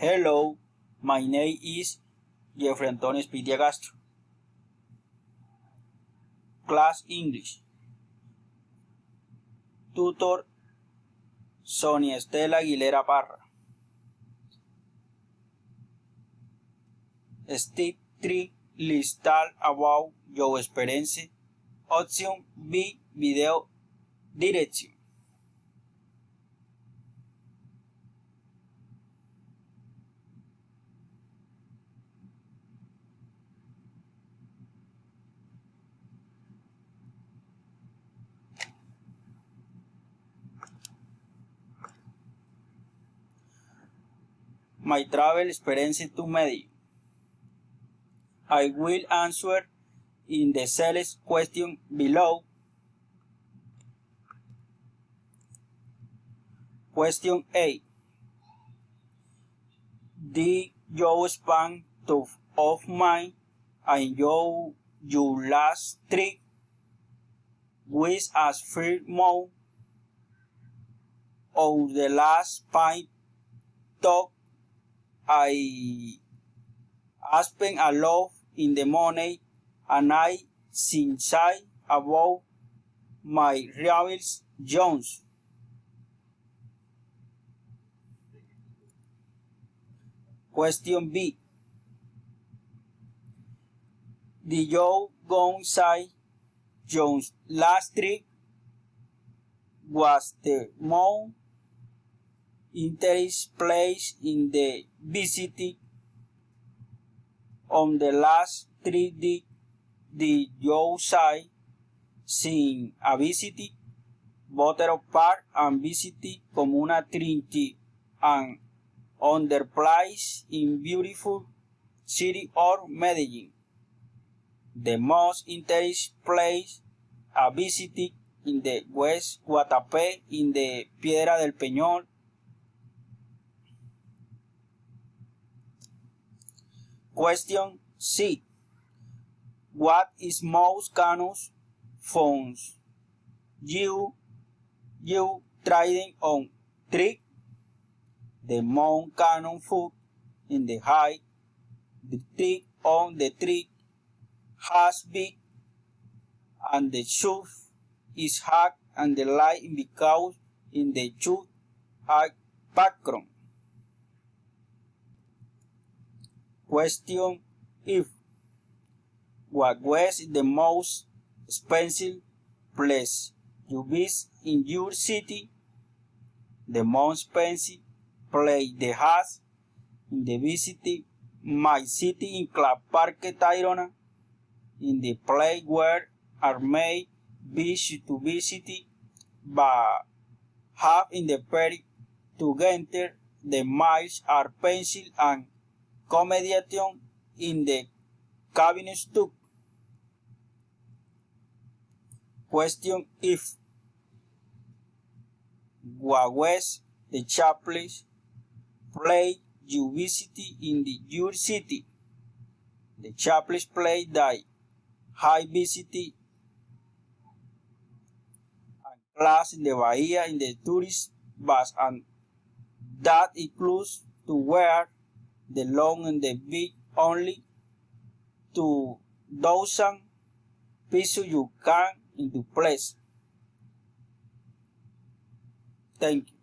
Hello, my name is Jeffrey Antonio Espitia Castro. Class English. Tutor Sonia Estela Aguilera Parra. Step 3. List all about your experience. Option B. Video direction. My travel experience to Medellin. I will answer in the sales question below. Question A. Did you spend of money and your last trip with as free month or the last pint talk I spent a lot in the money and I sincere about my travels Jones. Question B. Did you go inside Jones' last trip was the most interesting place in the visit on the last 3 days? Did you say sin a visit Botero Park and visit Comuna Trinity and other place in beautiful city or Medellin? The most interesting place a visit in the West Guatapé in the Piedra del Peñol. Question C. What is most common foods you tried on trip? The most common food in the hike, the trip on the trip has been and the truth is hard and the light because in the truth are background. Question if what was the most expensive place you visit in your city? The most expensive place they has in the visit my city in Club Parque Tayrona, in the place where are made beach to visit, but have in the period to enter the miles are pencil and comediation in the cabinet stock. Question if what was the cheapest place you visited in your city? The cheapest place that I visited and class in the Bahia in the tourist bus and that includes to wear the long and the big only 2,000 pesos you can into place. Thank you.